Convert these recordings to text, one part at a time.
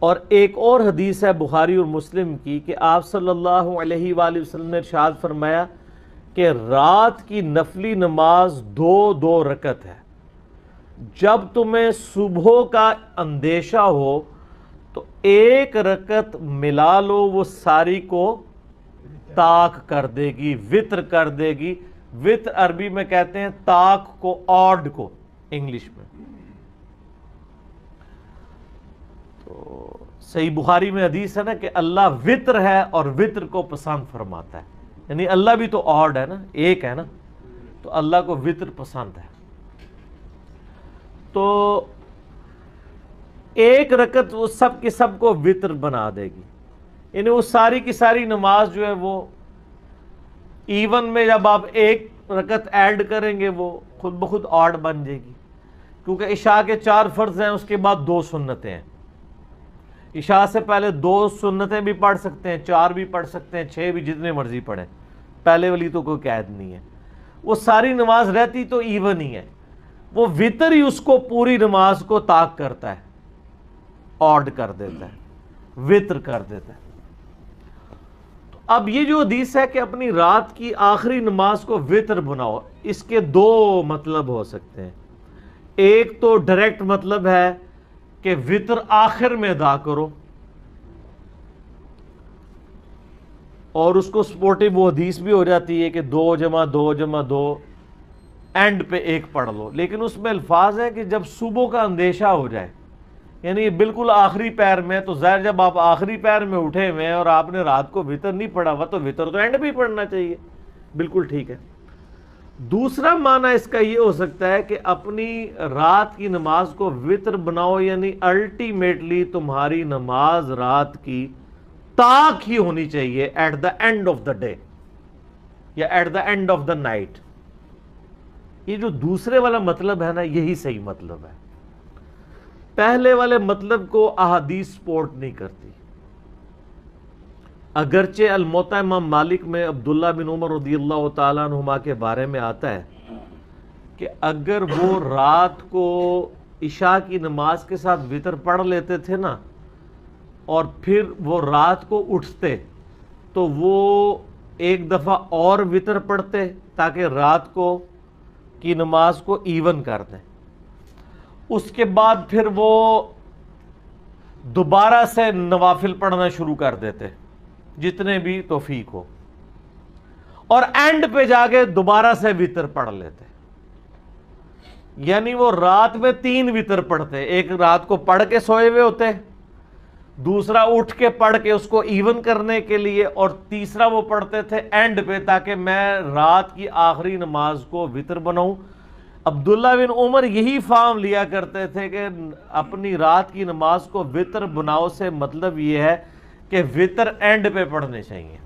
اور ایک اور حدیث ہے بخاری اور مسلم کی کہ آپ صلی اللہ علیہ وآلہ وسلم نے ارشاد فرمایا کہ رات کی نفلی نماز 2 رکعت ہے، جب تمہیں صبح کا اندیشہ ہو تو 1 رکعت ملا لو، وہ ساری کو طاق کر دے گی، وطر کر دے گی۔ وطر عربی میں کہتے ہیں طاق کو، آڈ کو انگلش میں۔ تو صحیح بخاری میں حدیث ہے نا کہ اللہ وطر ہے اور وطر کو پسند فرماتا ہے، یعنی اللہ بھی تو آڈ ہے نا، ایک ہے نا، تو اللہ کو وطر پسند ہے۔ تو 1 رکعت وہ سب کے سب کو وطر بنا دے گی، یعنی وہ ساری کی ساری نماز جو ہے وہ ایون میں جب آپ 1 رکعت ایڈ کریں گے وہ خود بخود آڈ بن جائے گی، کیونکہ عشاء کے 4 فرض ہیں، اس کے بعد 2 سنتیں ہیں۔ عشاء سے پہلے 2 سنتیں بھی پڑھ سکتے ہیں، 4 بھی پڑھ سکتے ہیں، 6 بھی، جتنے مرضی پڑھیں، پہلے والی تو کوئی قید نہیں ہے۔ وہ ساری نماز رہتی تو ایون ہی ہے، وہ وطر ہی اس کو پوری نماز کو طاق کرتا ہے، آڈ کر دیتا ہے، وطر کر دیتا ہے۔ تو اب یہ جو حدیث ہے کہ اپنی رات کی آخری نماز کو وطر بناؤ، اس کے 2 مطلب ہو سکتے ہیں۔ ایک تو ڈائریکٹ مطلب ہے کہ وطر آخر میں ادا کرو، اور اس کو سپورٹیو وہ حدیث بھی ہو جاتی ہے کہ 2 جمع 2 جمع 2 اینڈ پہ 1 پڑھ لو، لیکن اس میں الفاظ ہے کہ جب صبح کا اندیشہ ہو جائے، یعنی یہ بالکل آخری پیر میں، تو ظاہر جب آپ آخری پیر میں اٹھے ہوئے ہیں اور آپ نے رات کو وطر نہیں پڑھا ہوا، تو وطر تو اینڈ پہ ہی پڑھنا چاہیے، بالکل ٹھیک ہے۔ دوسرا معنی اس کا یہ ہو سکتا ہے کہ اپنی رات کی نماز کو وطر بناؤ، یعنی الٹیمیٹلی تمہاری نماز رات کی طاق ہی ہونی چاہیے at the end of the day یا at the end of the night. یہ جو دوسرے والا مطلب ہے نا، یہی صحیح مطلب ہے، پہلے والے مطلب کو احادیث سپورٹ نہیں کرتی۔ اگرچہ الموطا امام مالک میں عبداللہ بن عمر رضی اللہ تعالیٰ عنہما کے بارے میں آتا ہے کہ اگر وہ رات کو عشاء کی نماز کے ساتھ وطر پڑھ لیتے تھے نا، اور پھر وہ رات کو اٹھتے تو وہ 1 دفعہ اور وطر پڑھتے تاکہ رات کو کی نماز کو ایون کر دیں، اس کے بعد پھر وہ دوبارہ سے نوافل پڑھنا شروع کر دیتے جتنے بھی توفیق ہو، اور اینڈ پہ جا کے دوبارہ سے وطر پڑھ لیتے، یعنی وہ رات میں 3 وطر پڑھتے، ایک رات کو پڑھ کے سوئے ہوئے ہوتے، دوسرا اٹھ کے پڑھ کے اس کو ایون کرنے کے لیے، اور تیسرا وہ پڑھتے تھے اینڈ پہ تاکہ میں رات کی آخری نماز کو وطر بناؤں۔ عبداللہ بن عمر یہی فارم لیا کرتے تھے کہ اپنی رات کی نماز کو وطر بناؤ سے مطلب یہ ہے کہ وطر اینڈ پہ پڑھنے چاہیے،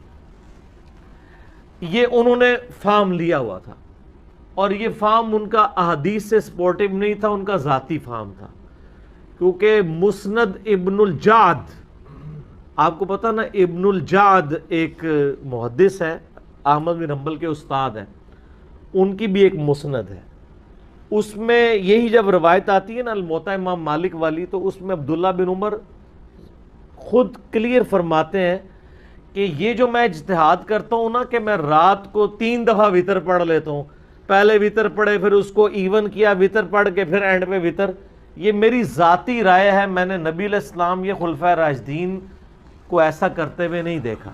یہ انہوں نے فارم لیا ہوا تھا، اور یہ فارم ان کا احادیث سے سپورٹیو نہیں تھا، ان کا ذاتی فارم تھا، کیونکہ مسند ابن الجعد، آپ کو پتہ نا ابن الجعد ایک محدث ہے، احمد بن حنبل کے استاد ہیں، ان کی بھی ایک مسند ہے، اس میں یہی جب روایت آتی ہے نا الموطا امام مالک والی، تو اس میں عبداللہ بن عمر خود کلیئر فرماتے ہیں کہ یہ جو میں اجتہاد کرتا ہوں نا کہ میں رات کو 3 دفعہ وطر پڑھ لیتا ہوں، پہلے وطر پڑھے پھر اس کو ایون کیا، وطر پڑھ کے پھر اینڈ پہ وطر، یہ میری ذاتی رائے ہے، میں نے نبی علیہ السلام یہ خلفائے راشدین کو ایسا کرتے ہوئے نہیں دیکھا۔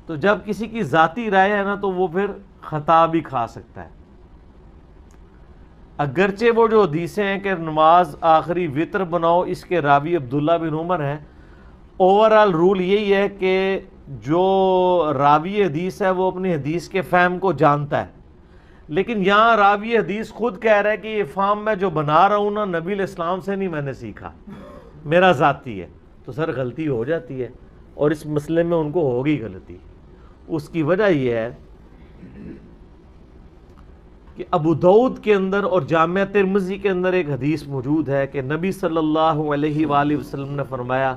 تو جب کسی کی ذاتی رائے ہے نا تو وہ پھر خطا بھی کھا سکتا ہے، اگرچہ وہ جو حدیثیں ہیں کہ نماز آخری وطر بناؤ، اس کے راوی عبداللہ بن عمر ہیں، اوورآل رول یہی ہے کہ جو راوی حدیث ہے وہ اپنی حدیث کے فہم کو جانتا ہے، لیکن یہاں راوی حدیث خود کہہ رہا ہے کہ یہ فہم میں جو بنا رہا ہوں نا نبی علیہ السلام سے نہیں میں نے سیکھا، میرا ذاتی ہے، تو سر غلطی ہو جاتی ہے، اور اس مسئلے میں ان کو ہوگی غلطی۔ اس کی وجہ یہ ہے کہ ابو داؤد کے اندر اور جامعہ ترمذی کے اندر ایک حدیث موجود ہے کہ نبی صلی اللہ علیہ وآلہ وسلم نے فرمایا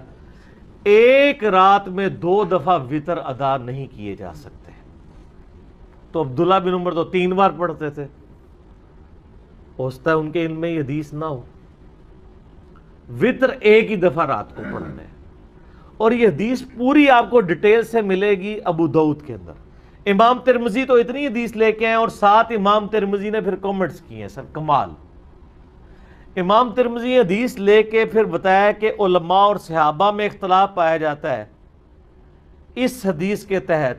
ایک رات میں 2 دفعہ وطر ادا نہیں کیے جا سکتے۔ تو عبداللہ بن عمر تو 3 بار پڑھتے تھے، ہو سکتا ہے ان کے علم میں یہ حدیث نہ ہو، وطر ایک ہی دفعہ رات کو پڑھنا ہے. اور یہ حدیث پوری آپ کو ڈیٹیل سے ملے گی ابو داؤد کے اندر. امام ترمذی تو اتنی حدیث لے کے ہیں اور ساتھ امام ترمذی نے پھر کمنٹس کیے ہیں سر کمال. امام ترمذی حدیث لے کے پھر بتایا کہ علماء اور صحابہ میں اختلاف پایا جاتا ہے اس حدیث کے تحت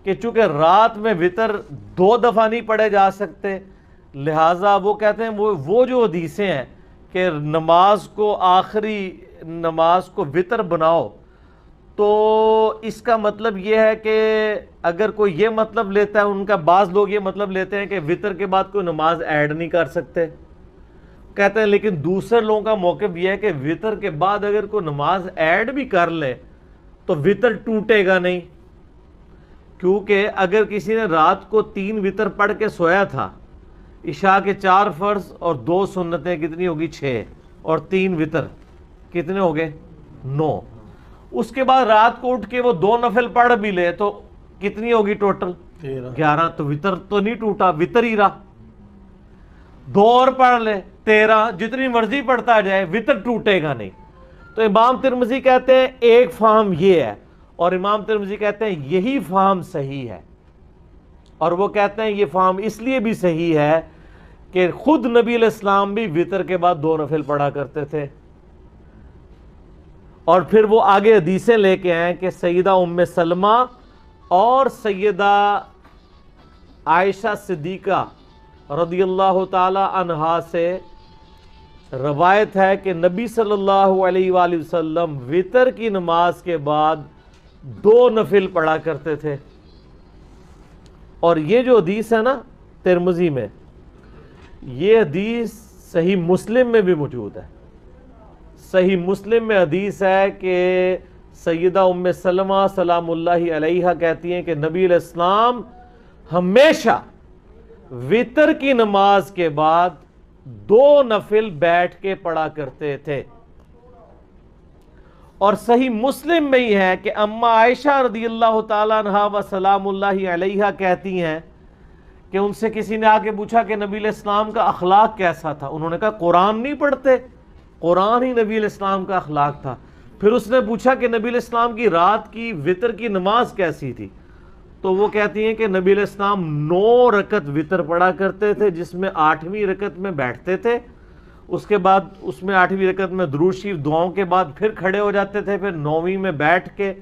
کہ چونکہ رات میں وطر 2 دفعہ نہیں پڑھے جا سکتے، لہٰذا وہ کہتے ہیں وہ جو حدیثیں ہیں کہ نماز کو آخری نماز کو وطر بناؤ، تو اس کا مطلب یہ ہے کہ اگر کوئی یہ مطلب لیتا ہے، ان کا بعض لوگ یہ مطلب لیتے ہیں کہ وطر کے بعد کوئی نماز ایڈ نہیں کر سکتے. کہتے ہیں لیکن دوسرے لوگوں کا موقف یہ ہے کہ وطر کے بعد اگر کوئی نماز ایڈ بھی کر لے تو وطر ٹوٹے گا نہیں، کیونکہ اگر کسی نے رات کو 3 وطر پڑھ کے سویا تھا، عشاء کے 4 فرض اور 2 سنتیں کتنی ہوگی 6 اور 3 وطر کتنے ہو گئے 9. اس کے بعد رات کو اٹھ کے وہ 2 نفل پڑھ بھی لے تو کتنی ہوگی ٹوٹل 11. تو وطر تو نہیں ٹوٹا، وطر ہی رہا. 2 اور پڑھ لے 13، جتنی مرضی پڑھتا جائے وطر ٹوٹے گا نہیں. تو امام ترمذی کہتے ہیں ایک فہم یہ ہے، اور امام ترمذی کہتے ہیں یہی فہم صحیح ہے. اور وہ کہتے ہیں یہ فہم اس لیے بھی صحیح ہے کہ خود نبی علیہ السلام بھی وطر کے بعد 2 نفل پڑھا کرتے تھے. اور پھر وہ آگے حدیثیں لے کے آئے کہ سیدہ ام سلمہ اور سیدہ عائشہ صدیقہ رضی اللہ تعالی عنہا سے روایت ہے کہ نبی صلی اللہ علیہ وآلہ وسلم وطر کی نماز کے بعد 2 نفل پڑھا کرتے تھے. اور یہ جو حدیث ہے نا ترمذی میں، یہ حدیث صحیح مسلم میں بھی موجود ہے. صحیح مسلم میں حدیث ہے کہ سیدہ ام سلمہ سلام اللہ علیہا کہتی ہیں کہ نبی علیہ السلام ہمیشہ وطر کی نماز کے بعد 2 نفل بیٹھ کے پڑھا کرتے تھے. اور صحیح مسلم میں ہی ہے کہ اما عائشہ رضی اللہ تعالیٰ عنہا و سلام اللہ علیہا کہتی ہیں کہ ان سے کسی نے آ کے پوچھا کہ نبی علیہ السلام کا اخلاق کیسا تھا. انہوں نے کہا قرآن نہیں پڑھتے، قرآن ہی نبی علیہ السلام کا اخلاق تھا. پھر اس نے پوچھا کہ نبی علیہ السلام کی رات کی وطر کی نماز کیسی تھی، تو وہ کہتی ہیں کہ نبی علیہ السلام 9 رکعت وطر پڑھا کرتے تھے، جس میں 8ویں رکعت میں بیٹھتے تھے، اس کے بعد اس میں 8ویں رکعت میں درود شریف دعاؤں کے بعد پھر کھڑے ہو جاتے تھے، پھر 9ویں میں بیٹھ کے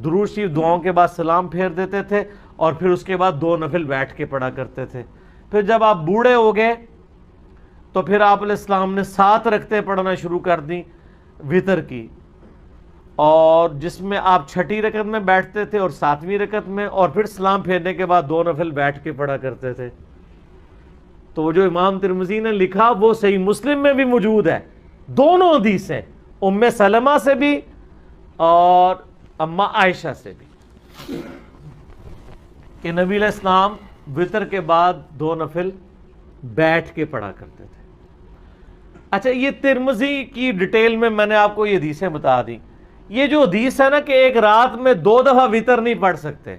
درود شریف دعاؤں کے بعد سلام پھیر دیتے تھے، اور پھر اس کے بعد 2 نفل بیٹھ کے پڑھا کرتے تھے. پھر جب آپ بوڑھے ہو گئے تو پھر آپ علیہ السلام نے 7 رکعتیں پڑھنا شروع کر دیں وطر کی، اور جس میں آپ 6ٹھی رکعت میں بیٹھتے تھے اور 7ویں رکعت میں، اور پھر سلام پھیرنے کے بعد 2 نفل بیٹھ کے پڑھا کرتے تھے. تو وہ جو امام ترمذی نے لکھا وہ صحیح مسلم میں بھی موجود ہے، دونوں حدیثیں، ام سلمہ سے بھی اور اما عائشہ سے بھی، کہ نبی علیہ السلام وطر کے بعد 2 نفل بیٹھ کے پڑھا کرتے تھے. اچھا، یہ ترمذی کی ڈیٹیل میں نے آپ کو یہ حدیثیں بتا دی. یہ جو حدیث ہے نا کہ ایک رات میں 2 دفعہ وطر نہیں پڑھ سکتے،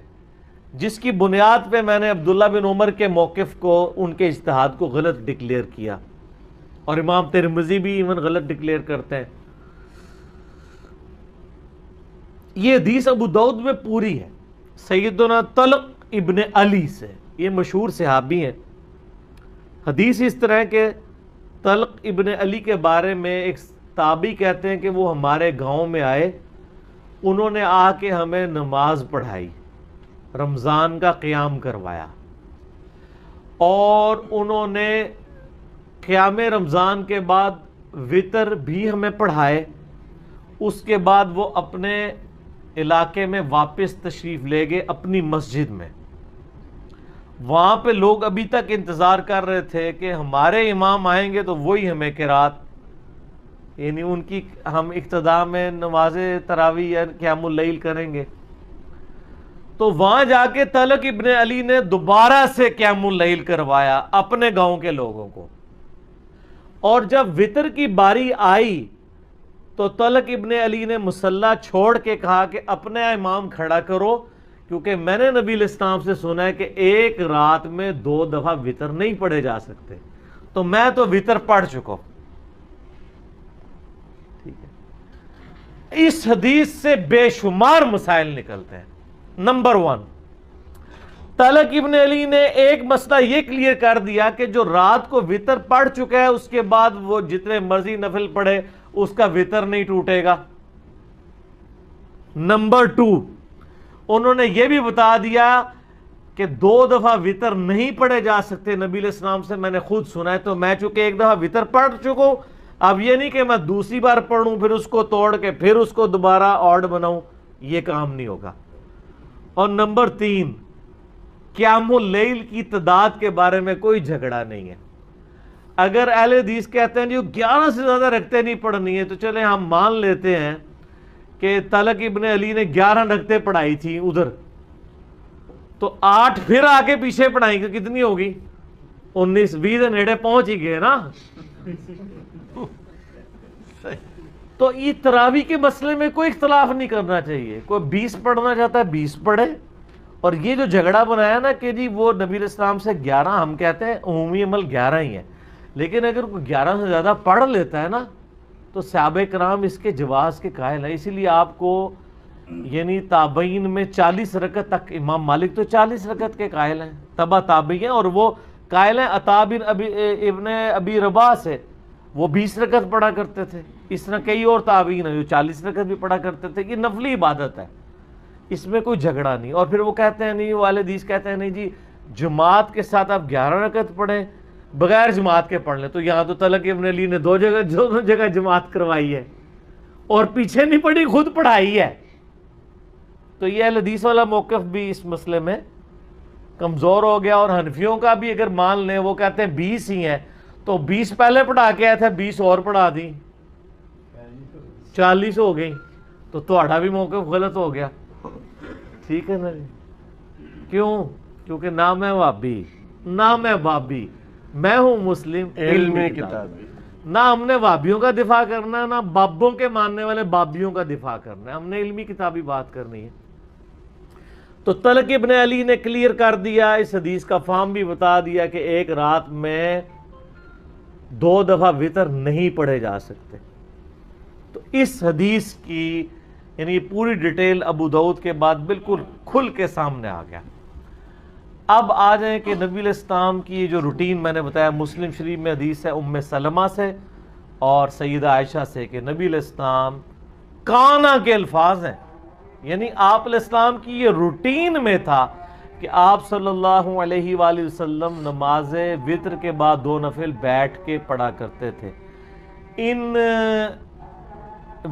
جس کی بنیاد پہ میں نے عبداللہ بن عمر کے موقف کو، ان کے اجتہاد کو غلط ڈکلیئر کیا، اور امام ترمذی بھی ایون غلط ڈکلیئر کرتے ہیں. یہ حدیث ابو داؤد میں پوری ہے سیدنا طلق ابن علی سے، یہ مشہور صحابی ہیں. حدیث اس طرح کہ طلق ابن علی کے بارے میں ایک تابعی کہتے ہیں کہ وہ ہمارے گاؤں میں آئے، انہوں نے آ کے ہمیں نماز پڑھائی، رمضان کا قیام کروایا، اور انہوں نے قیام رمضان کے بعد وطر بھی ہمیں پڑھائے. اس کے بعد وہ اپنے علاقے میں واپس تشریف لے گئے اپنی مسجد میں. وہاں پہ لوگ ابھی تک انتظار کر رہے تھے کہ ہمارے امام آئیں گے تو وہی ہمیں قرات، یعنی ان کی ہم اقتداء میں نماز تراویح یا قیام اللیل کریں گے. تو وہاں جا کے طلق ابن علی نے دوبارہ سے قیام اللیل کروایا اپنے گاؤں کے لوگوں کو. اور جب وطر کی باری آئی تو طلق ابن علی نے مصلی چھوڑ کے کہا کہ اپنے امام کھڑا کرو، کیونکہ میں نے نبی علیہ السلام سے سنا ہے کہ ایک رات میں 2 دفعہ وطر نہیں پڑھے جا سکتے، تو میں تو وطر پڑھ چکا. اس حدیث سے بے شمار مسائل نکلتے ہیں. نمبر 1، طلق ابن علی نے ایک مسئلہ یہ کلیئر کر دیا کہ جو رات کو وتر پڑھ چکا ہے اس کے بعد وہ جتنے مرضی نفل پڑھے اس کا وتر نہیں ٹوٹے گا. نمبر 2، انہوں نے یہ بھی بتا دیا کہ 2 دفعہ وتر نہیں پڑھے جا سکتے. نبی علیہ السلام سے میں نے خود سنا ہے، تو میں چونکہ ایک دفعہ وتر پڑھ چکا ہوں، اب یہ نہیں کہ میں دوسری بار پڑھوں پھر اس کو توڑ کے پھر اس کو دوبارہ آڈ بناؤں، یہ کام نہیں ہوگا. اور نمبر 3، قیام اللیل کی تعداد کے بارے میں کوئی جھگڑا نہیں ہے. اگر اہل حدیث کہتے ہیں جو 11 سے زیادہ رکعتیں نہیں پڑھنی ہے، تو چلیں ہم مان لیتے ہیں کہ طلق ابن علی نے 11 رکعتیں پڑھائی تھی ادھر، تو 8 پھر آگے پیچھے پڑھائیں گے، کتنی ہوگی؟ 19، 20 نیڑے پہنچ ہی گئے نا. تو یہ تراویح کے مسئلے میں کوئی اختلاف نہیں کرنا چاہیے. کوئی 20 پڑھنا چاہتا ہے 20 پڑھے. اور یہ جو جھگڑا بنایا نا کہ جی وہ نبی علیہ السلام سے 11، ہم کہتے ہیں عمومی عمل 11 ہی ہے، لیکن اگر کوئی 11 سے زیادہ پڑھ لیتا ہے نا تو صحابہ کرام اس کے جواز کے قائل ہیں. اسی لیے آپ کو یعنی تابعین میں 40 رکعت تک، امام مالک تو 40 رکعت کے قائل ہیں، تبع تابعی ہیں، اور وہ قائل ہیں عطا بن ابن ابی رباح سے، وہ 20 رکعت پڑھا کرتے تھے. اس طرح کئی اور تابعین ہیں جو 40 رکعت بھی پڑھا کرتے تھے. یہ نفلی عبادت ہے، اس میں کوئی جھگڑا نہیں. اور پھر وہ کہتے ہیں نہیں، وہ اہل حدیث کہتے ہیں نہیں جی جماعت کے ساتھ آپ 11 رکعت پڑھیں، بغیر جماعت کے پڑھ لیں. تو یہاں تو طلق ابن علی نے دونوں جگہ جماعت کروائی ہے اور پیچھے نہیں پڑھی، خود پڑھائی ہے. تو یہ اہل حدیث والا موقف بھی اس مسئلے میں کمزور ہو گیا. اور حنفیوں کا بھی اگر مان لیں، وہ کہتے ہیں 20 ہی ہیں، تو 20 پہلے پڑھا کے آئے تھے، 20 اور پڑھا دی، 40 ہو گئی. تو تھوڑا بھی موقف غلط ہو گیا. ٹھیک ہے نا جی؟ کیوں؟ کیونکہ نہ میں وہابی نہ میں بابی، میں ہوں مسلم علمی کتابی. نہ ہم نے وہابیوں کا دفاع کرنا ہے، نہ بابوں کے ماننے والے بابیوں کا دفاع کرنا ہے، ہم نے علمی کتابی بات کرنی ہے. تو طلق ابن علی نے کلیئر کر دیا، اس حدیث کا فہم بھی بتا دیا کہ ایک رات میں 2 دفعہ وتر نہیں پڑھے جا سکتے. تو اس حدیث کی یعنی پوری ڈیٹیل ابو داؤد کے بعد بالکل کھل کے سامنے آ گیا. اب آ جائیں کہ نبی علیہ السلام کی جو روٹین میں نے بتایا، مسلم شریف میں حدیث ہے ام سلمہ سے اور سیدہ عائشہ سے کہ نبی علیہ السلام کانا کے الفاظ ہیں، یعنی آپ علیہ السلام کی یہ روٹین میں تھا کہ آپ صلی اللہ علیہ وآلہ وسلم نماز وتر کے بعد 2 نفل بیٹھ کے پڑھا کرتے تھے. ان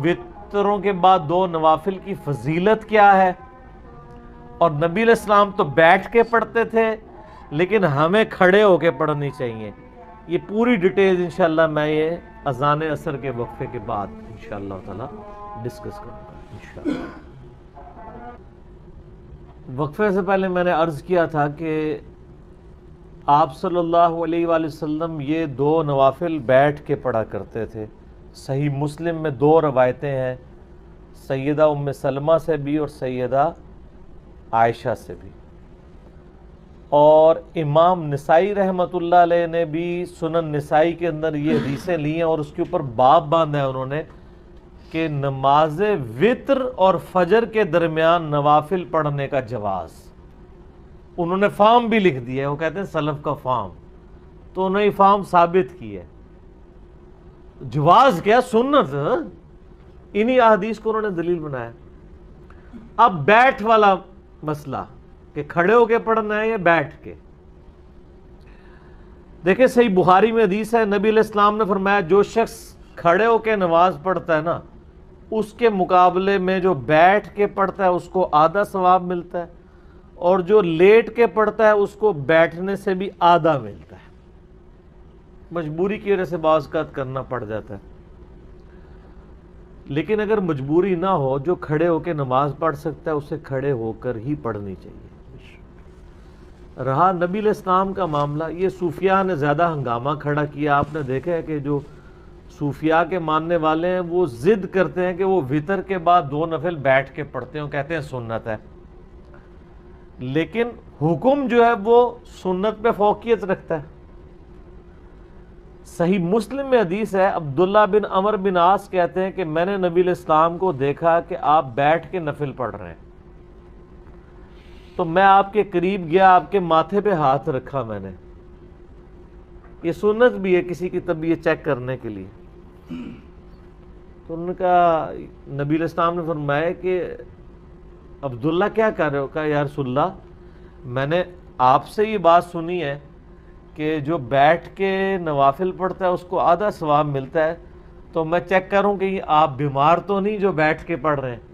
وتروں کے بعد 2 نوافل کی فضیلت کیا ہے؟ اور نبی علیہ السلام تو بیٹھ کے پڑھتے تھے، لیکن ہمیں کھڑے ہو کے پڑھنی چاہیے. یہ پوری ڈیٹیل انشاءاللہ میں یہ اذان عصر کے وقفے کے بعد انشاءاللہ تعالی ڈسکس کروں گا انشاءاللہ. وقفے سے پہلے میں نے عرض کیا تھا کہ آپ صلی اللہ علیہ وآلہ وسلم یہ 2 نوافل بیٹھ کے پڑھا کرتے تھے. صحیح مسلم میں 2 روایتیں ہیں، سیدہ ام سلمہ سے بھی اور سیدہ عائشہ سے بھی. اور امام نسائی رحمۃ اللہ علیہ نے بھی سنن نسائی کے اندر یہ حدیثیں لی ہیں اور اس کے اوپر باب باندھا ہے انہوں نے کہ نماز وتر اور فجر کے درمیان نوافل پڑھنے کا جواز. انہوں نے فام بھی لکھ دیا ہے، وہ کہتے ہیں سلف کا فام، تو انہوں نے فام ثابت کی ہے. جواز کیا، سنت، انہی احادیث کو انہوں نے دلیل بنایا. اب بیٹھ والا مسئلہ کہ کھڑے ہو کے پڑھنا ہے یا بیٹھ کے. دیکھیں صحیح بخاری میں حدیث ہے، نبی علیہ السلام نے فرمایا جو شخص کھڑے ہو کے نماز پڑھتا ہے نا، اس کے مقابلے میں جو بیٹھ کے پڑھتا ہے اس کو آدھا ثواب ملتا ہے، اور جو لیٹ کے پڑھتا ہے اس کو بیٹھنے سے بھی آدھا ملتا ہے. مجبوری کی وجہ سے بعض اوقات کرنا پڑ جاتا ہے، لیکن اگر مجبوری نہ ہو، جو کھڑے ہو کے نماز پڑھ سکتا ہے اسے کھڑے ہو کر ہی پڑھنی چاہیے. رہا نبی علیہ السلام کا معاملہ، یہ صوفیاء نے زیادہ ہنگامہ کھڑا کیا. آپ نے دیکھا ہے کہ جو صوفیاء کے ماننے والے ہیں وہ ضد کرتے ہیں کہ وہ وتر کے بعد 2 نفل بیٹھ کے پڑھتے ہیں، کہتے ہیں سنت ہے، لیکن حکم جو ہے وہ سنت پہ فوقیت رکھتا ہے. صحیح مسلم میں حدیث ہے، عبداللہ بن عمر بن عاص کہتے ہیں کہ میں نے نبی علیہ السلام کو دیکھا کہ آپ بیٹھ کے نفل پڑھ رہے ہیں، تو میں آپ کے قریب گیا، آپ کے ماتھے پہ ہاتھ رکھا میں نے. یہ سنت بھی ہے کسی کی طبیعت چیک کرنے کے لیے. تو انہوں نے کہا، نبی علیہ السلام نے فرمایا کہ عبداللہ کیا کر رہے ہو؟ کہا یا رسول اللہ میں نے آپ سے یہ بات سنی ہے کہ جو بیٹھ کے نوافل پڑھتا ہے اس کو آدھا ثواب ملتا ہے، تو میں چیک کروں کہ یہ آپ بیمار تو نہیں جو بیٹھ کے پڑھ رہے ہیں.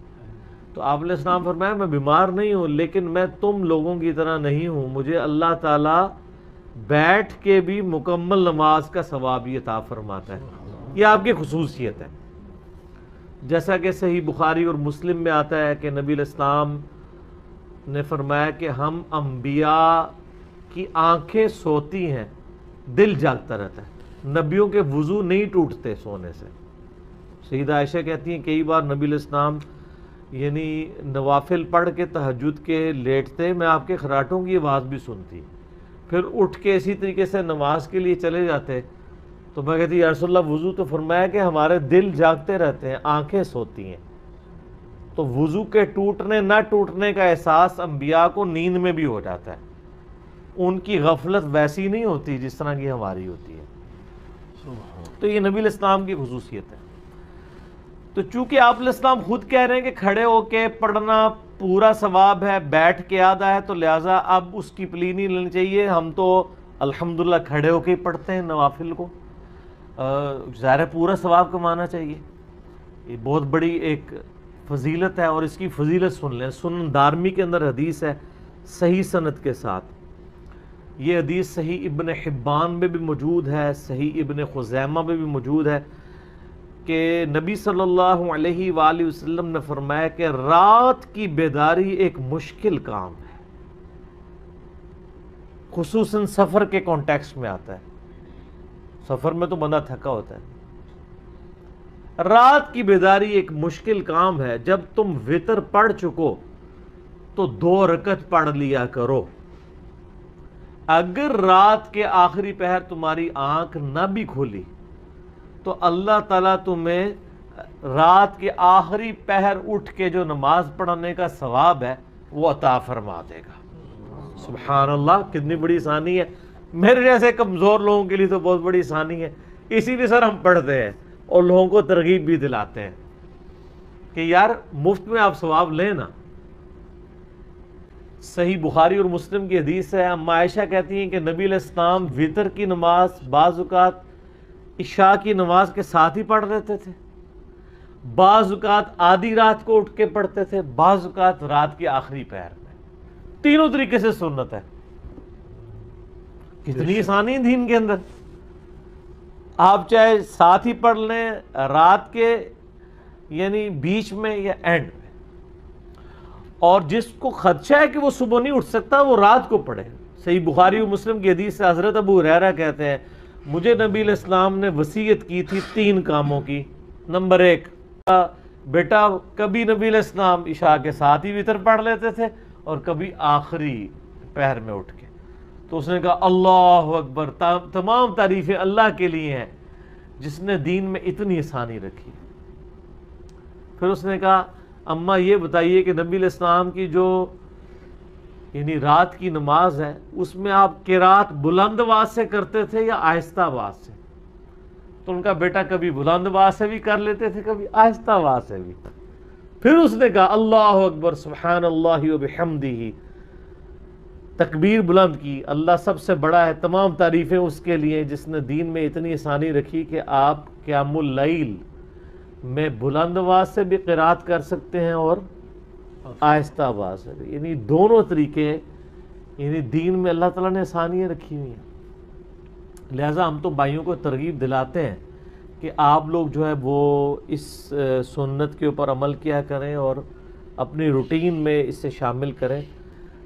تو آپ علیہ السلام فرمایا میں بیمار نہیں ہوں، لیکن میں تم لوگوں کی طرح نہیں ہوں، مجھے اللہ تعالیٰ بیٹھ کے بھی مکمل نماز کا ثواب عطا فرماتا ہے. یہ آپ کی خصوصیت ہے. جیسا کہ صحیح بخاری اور مسلم میں آتا ہے کہ نبی علیہ السلام نے فرمایا کہ ہم انبیاء کی آنکھیں سوتی ہیں، دل جاگتا رہتا ہے. نبیوں کے وضو نہیں ٹوٹتے سونے سے. سیدہ عائشہ کہتی ہیں کئی بار نبی علیہ السلام یعنی نوافل پڑھ کے تہجد کے لیٹتے، میں آپ کے خراٹوں کی آواز بھی سنتی، پھر اٹھ کے اسی طریقے سے نماز کے لیے چلے جاتے. تو میں کہتی یا رسول اللہ وضو تو فرمایا کہ ہمارے دل جاگتے رہتے ہیں، آنکھیں سوتی ہیں. تو وضو کے ٹوٹنے نہ ٹوٹنے کا احساس انبیاء کو نیند میں بھی ہو جاتا ہے. ان کی غفلت ویسی نہیں ہوتی جس طرح کی ہماری ہوتی ہے. تو یہ نبی علیہ السلام کی خصوصیت ہے. تو چونکہ آپ علیہ السلام خود کہہ رہے ہیں کہ کھڑے ہو کے پڑھنا پورا ثواب ہے، بیٹھ کے آدھا ہے، تو لہٰذا اب اس کی پلی نہیں لینی چاہیے. ہم تو الحمدللہ کھڑے ہو کے ہی پڑھتے ہیں نوافل کو، ظاہر ہے پورا ثواب کمانا چاہیے. یہ بہت بڑی ایک فضیلت ہے، اور اس کی فضیلت سن لیں. سنن دارمی کے اندر حدیث ہے صحیح سند کے ساتھ. یہ حدیث صحیح ابن حبان میں بھی موجود ہے، صحیح ابن خزیمہ میں بھی موجود ہے کہ نبی صلی اللہ علیہ وآلہ وسلم نے فرمایا کہ رات کی بیداری ایک مشکل کام ہے. خصوصاً سفر کے کانٹیکسٹ میں آتا ہے. سفر میں تو بندہ تھکا ہوتا ہے. رات کی بیداری ایک مشکل کام ہے. جب تم وتر پڑھ چکو تو 2 رکعت پڑھ لیا کرو. اگر رات کے آخری پہر تمہاری آنکھ نہ بھی کھولی تو اللہ تعالیٰ تمہیں رات کے آخری پہر اٹھ کے جو نماز پڑھنے کا ثواب ہے وہ عطا فرما دے گا. سبحان اللہ، کتنی بڑی آسانی ہے. میرے جیسے کمزور لوگوں کے لیے تو بہت بڑی آسانی ہے. اسی لیے سر ہم پڑھتے ہیں اور لوگوں کو ترغیب بھی دلاتے ہیں کہ یار مفت میں آپ ثواب لیں نا. صحیح بخاری اور مسلم کی حدیث ہے، اما عائشہ کہتی ہیں کہ نبی علیہ السلام وتر کی نماز بعض اوقات عشاء کی نماز کے ساتھ ہی پڑھ لیتے تھے، بعض اوقات آدھی رات کو اٹھ کے پڑھتے تھے، بعض اوقات رات کے آخری پہر میں. تینوں طریقے سے سنت ہے. کتنی آسانی دین کے اندر. آپ چاہے ساتھ ہی پڑھ لیں رات کے یعنی بیچ میں یا اینڈ میں. اور جس کو خدشہ ہے کہ وہ صبح نہیں اٹھ سکتا وہ رات کو پڑھے. صحیح بخاری و مسلم کی حدیث سے حضرت ابو ہریرہ کہتے ہیں مجھے نبی علیہ السلام نے وصیت کی تھی 3 کاموں کی. نمبر 1، بیٹا کبھی نبی علیہ السلام عشاء کے ساتھ ہی وتر پڑھ لیتے تھے اور کبھی آخری پہر میں اٹھ کے. تو اس نے کہا اللہ اکبر، تمام تعریفیں اللہ کے لیے ہیں جس نے دین میں اتنی آسانی رکھی. پھر اس نے کہا اماں یہ بتائیے کہ نبی علیہ السلام کی جو یعنی رات کی نماز ہے اس میں آپ قرات بلند آواز سے کرتے تھے یا آہستہ آواز سے؟ تو ان کا بیٹا کبھی بلند آواز سے بھی کر لیتے تھے، کبھی آہستہ آواز سے بھی. پھر اس نے کہا اللہ اکبر سبحان اللہ وبحمدہ، تکبیر بلند کی. اللہ سب سے بڑا ہے، تمام تعریفیں اس کے لیے جس نے دین میں اتنی آسانی رکھی کہ آپ قیام اللیل میں بلند آواز سے بھی قرات کر سکتے ہیں اور آہستہ آواز سے بھی. یعنی دونوں طریقے یعنی دین میں اللہ تعالیٰ نے آسانیاں رکھی ہوئی ہیں. لہٰذا ہم تو بھائیوں کو ترغیب دلاتے ہیں کہ آپ لوگ جو ہے وہ اس سنت کے اوپر عمل کیا کریں اور اپنی روٹین میں اس سے شامل کریں.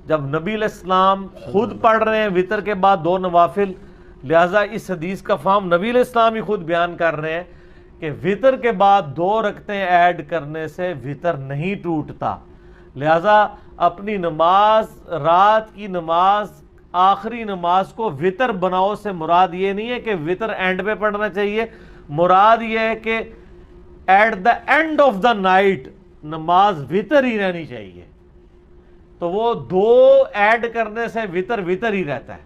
جب نبی علیہ السلام خود پڑھ رہے ہیں وتر کے بعد 2 نوافل، لہٰذا اس حدیث کا فہم نبی علیہ السلام ہی خود بیان کر رہے ہیں کہ وتر کے بعد 2 رکعتیں ایڈ کرنے سے وتر نہیں ٹوٹتا. لہٰذا اپنی نماز، رات کی نماز آخری نماز کو وطر بناؤ سے مراد یہ نہیں ہے کہ وطر اینڈ پہ پڑھنا چاہیے، مراد یہ ہے کہ at the end of the night نماز وطر ہی رہنی چاہیے. تو وہ دو ایڈ کرنے سے وطر وطر ہی رہتا ہے.